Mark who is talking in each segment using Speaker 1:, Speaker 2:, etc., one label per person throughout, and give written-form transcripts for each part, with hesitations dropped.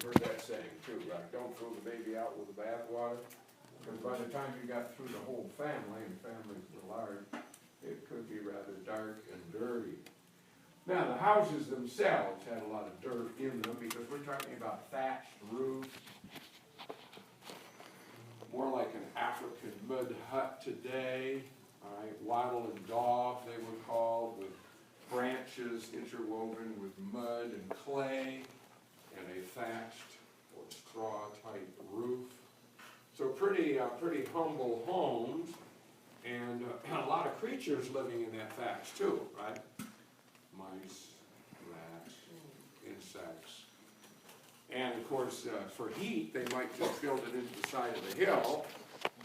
Speaker 1: You've heard that saying too, right? Don't throw the baby out with the bathwater. Because by the time you got through the whole family, and families were large, it could be rather dark and dirty. Now, the houses themselves had a lot of dirt in them because we're talking about thatched roofs, more like an African mud hut today, all right, wattle and daub they were called, with branches interwoven with mud and clay, and a thatched or straw type roof. So pretty humble homes, and a lot of creatures living in that thatch too, right? Mice, rats, insects. And of course, for heat, they might just build it into the side of the hill,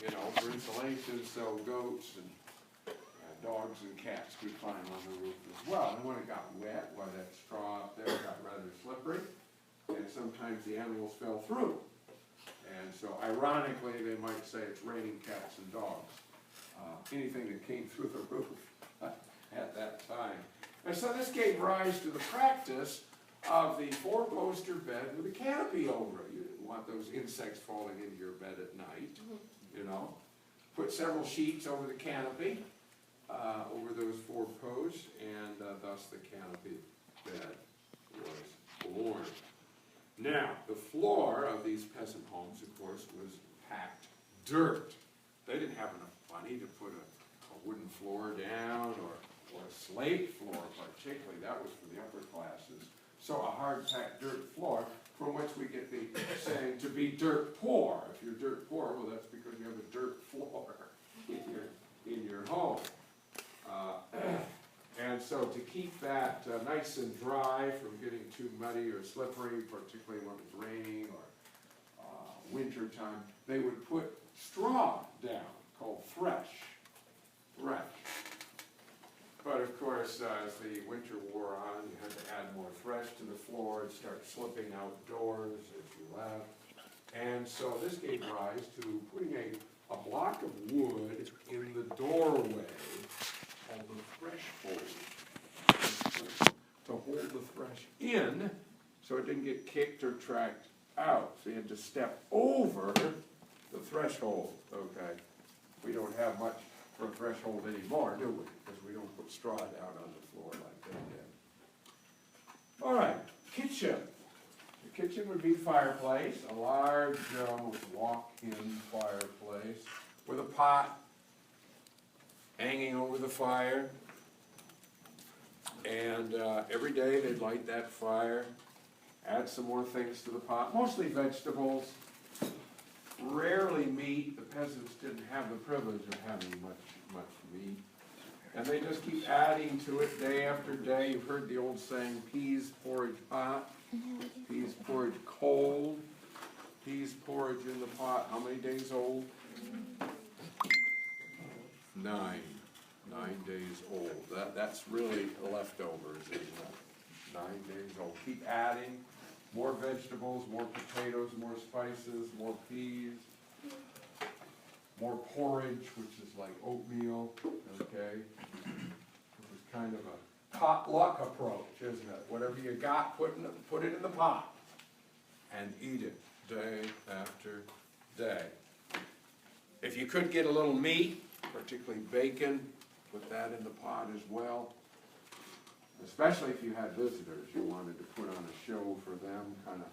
Speaker 1: you know, for insulation, so goats and dogs and cats could climb on the roof as well. And when it got wet, well, that straw up there got rather slippery, and sometimes the animals fell through. And so ironically, they might say it's raining cats and dogs. Anything that came through the roof at that time. And so this gave rise to the practice of the four-poster bed with a canopy over it. You didn't want those insects falling into your bed at night, you know. Put several sheets over the canopy, over those four posts, and thus the canopy bed was born. Now, the floor of these peasant homes, of course, was packed dirt. They didn't have enough money to put a wooden floor down or a slate floor, particularly. That was for the upper classes. So a hard-packed dirt floor, from which we get the saying to be dirt poor. If you're dirt poor, well, that's because you have a dirt floor in your home. And so to keep that nice and dry from getting too muddy or slippery, particularly when it's raining or winter time, they would put straw down, called thresh. But of course, as the winter wore on, you had to add more thresh to the floor and start slipping outdoors as you left. And so this gave rise to putting a block of wood in the doorway called the threshold, to hold the thresh in so it didn't get kicked or tracked out. So you had to step over the threshold, okay? We don't have much for a threshold anymore, do we? Because we don't put straw down on the floor like they did. All right, kitchen. The kitchen would be fireplace, a large walk-in fireplace with a pot hanging over the fire. And every day they'd light that fire, add some more things to the pot, mostly vegetables, rarely meat. The peasants didn't have the privilege of having much meat. And they just keep adding to it day after day. You've heard the old saying, peas porridge hot, peas porridge cold, peas porridge in the pot. How many days old? 9 days old. That's really leftovers, isn't it? 9 days old. Keep adding more vegetables, more potatoes, more spices, more peas, more porridge, which is like oatmeal, okay? It was kind of a potluck approach, isn't it? Whatever you got, put it in the pot and eat it day after day. If you could get a little meat, particularly bacon, put that in the pot as well. Especially if you had visitors, you wanted to put on a show for them, kind of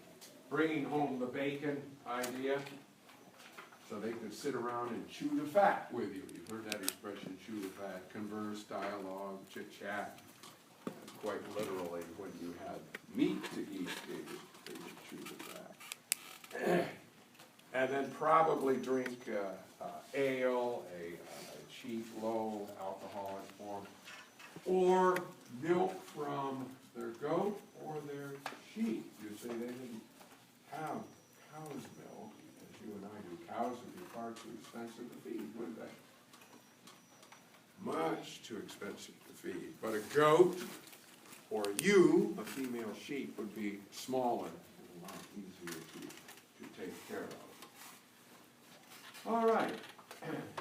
Speaker 1: bringing home the bacon idea, so they could sit around and chew the fat with you. You've heard that expression, chew the fat, converse, dialogue, chit-chat. Quite literally, when you had meat to eat, they would chew the fat. And then probably drink ale, a cheap, low alcoholic form, or milk from their goat or their sheep. You see, they didn't have cow's milk, as you and I do. Cows would be far too expensive to feed, wouldn't they? Much too expensive to feed. But a goat or a ewe, a female sheep, would be smaller and a lot easier to take care of. All right.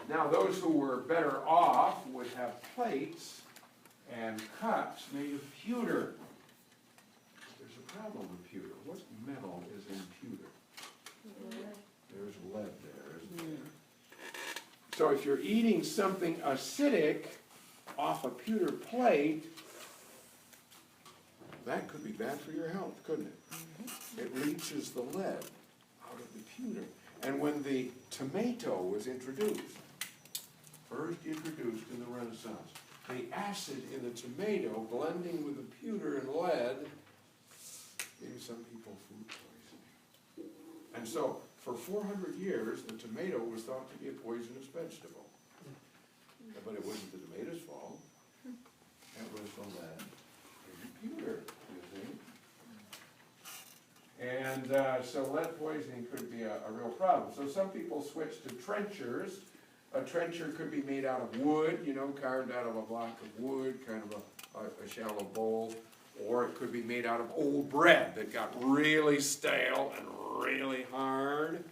Speaker 1: Now, those who were better off would have plates and cups made of pewter. There's a problem with pewter. What metal is in So if you're eating something acidic off a pewter plate, that could be bad for your health, couldn't it? It leaches the lead out of the pewter. And when the tomato was introduced, first introduced in the Renaissance, the acid in the tomato blending with the pewter and lead gave some people food poisoning. And so, for 400 years, the tomato was thought to be a poisonous vegetable. But it wasn't the tomato's fault. It was the lead in the pewter, you see. And so lead poisoning could be a real problem. So some people switched to trenchers. A trencher could be made out of wood, you know, carved out of a block of wood, kind of a shallow bowl. Or it could be made out of old bread that got really stale and really hard.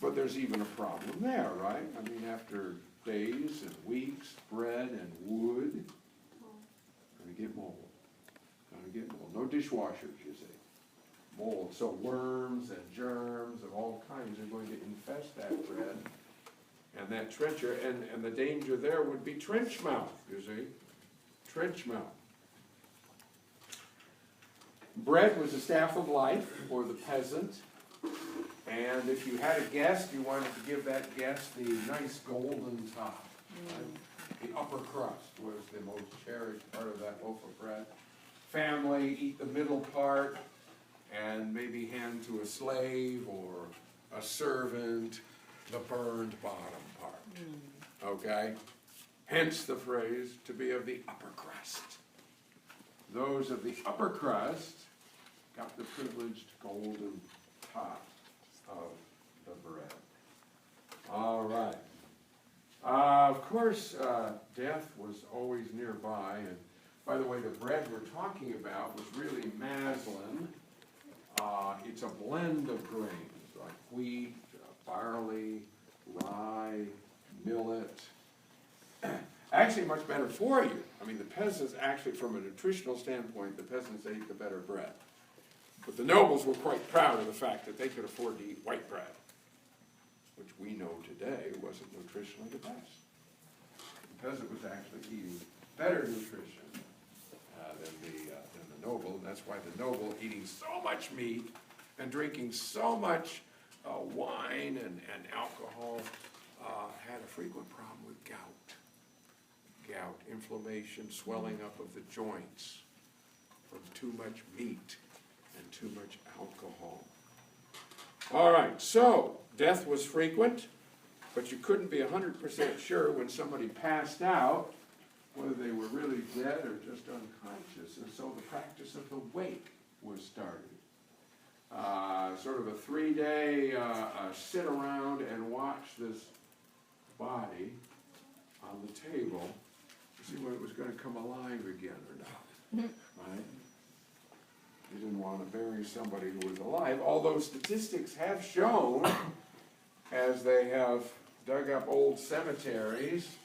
Speaker 1: But there's even a problem there, right? I mean, after days and weeks, bread and wood, gonna get mold. Gonna get mold. No dishwashers, you see. Mold. So worms and germs of all kinds are going to infest that bread and that trencher. And the danger there would be trench mouth, you see. Trench mouth. Bread was a staff of life for the peasant, and if you had a guest, you wanted to give that guest the nice golden top. Right? The upper crust was the most cherished part of that loaf of bread. Family eat the middle part, and maybe hand to a slave or a servant the burned bottom part. Okay? Hence the phrase, to be of the upper crust. Those of the upper crust got the privileged golden top of the bread. All right. Of course, death was always nearby. And by the way, the bread we're talking about was really maslin. It's a blend of grains like wheat, barley, rye, millet. Actually much better for you. I mean, the peasants actually, from a nutritional standpoint, the peasants ate the better bread. But the nobles were quite proud of the fact that they could afford to eat white bread, which we know today wasn't nutritionally the best. The peasant was actually eating better nutrition than the noble, and that's why the noble, eating so much meat and drinking so much wine and alcohol, had a frequent problem with gout. Gout, inflammation, swelling up of the joints from too much meat and too much alcohol. All right, so death was frequent, but you couldn't be 100% sure when somebody passed out whether they were really dead or just unconscious, and so the practice of the wake was started. Sort of a 3-day sit around and watch this body on the table to see when it was going to come alive again or not, right? You didn't want to bury somebody who was alive, although statistics have shown, as they have dug up old cemeteries,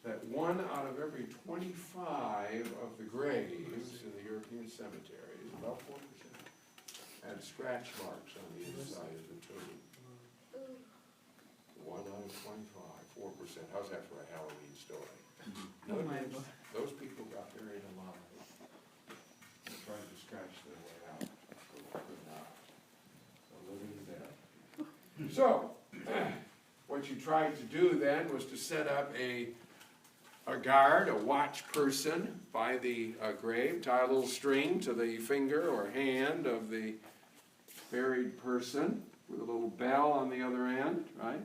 Speaker 1: that 1 out of every 25 of the graves in the European cemeteries, about 4%, had scratch marks on the inside of the tomb. 1 out of 25, 4%. How's that for a Halloween story? Those people got buried alive. They tried to scratch their way out, but could not. The living dead. So, what you tried to do then was to set up a guard, a watch person by the grave, tie a little string to the finger or hand of the buried person with a little bell on the other end, right?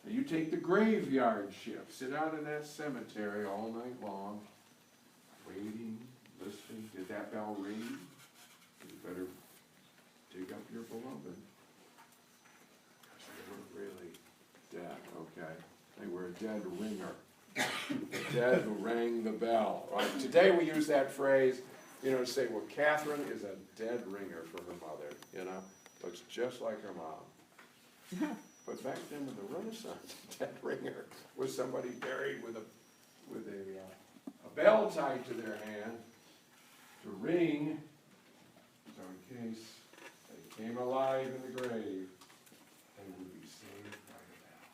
Speaker 1: And you take the graveyard shift, sit out in that cemetery all night long, waiting, listening. Did that bell ring? You better dig up your beloved. They weren't really dead, okay? They were a dead ringer. The dead who rang the bell. Right? Today we use that phrase, you know, to say, well, Catherine is a dead ringer for her mother, you know? Looks just like her mom. But back then in the Renaissance, a dead ringer was somebody buried with a bell tied to their hand to ring, so in case they came alive in the grave, they would be saved by the bell.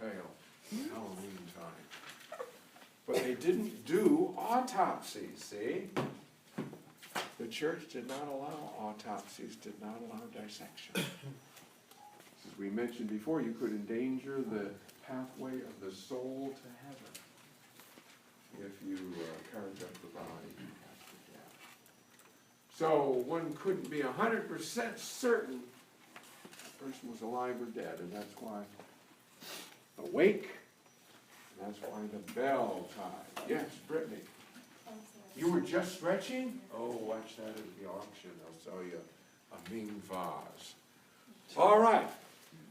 Speaker 1: tail at Halloween time. But they didn't do autopsies, see? The church did not allow autopsies, did not allow dissection. As we mentioned before, you could endanger the pathway of the soul to heaven if you carved up the body after death. So one couldn't be 100% certain the person was alive or dead, and that's why awake, and that's why the bell tied. Yes, Brittany. You were just stretching? Oh, watch that at the auction. They'll sell you a mean vase. All right.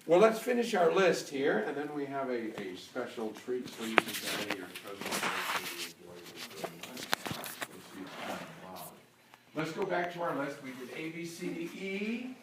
Speaker 1: Well, let's finish our list here, and then we have a special treat for you today. Your cousin Let's go back to our list. We did A, B, C, D, E.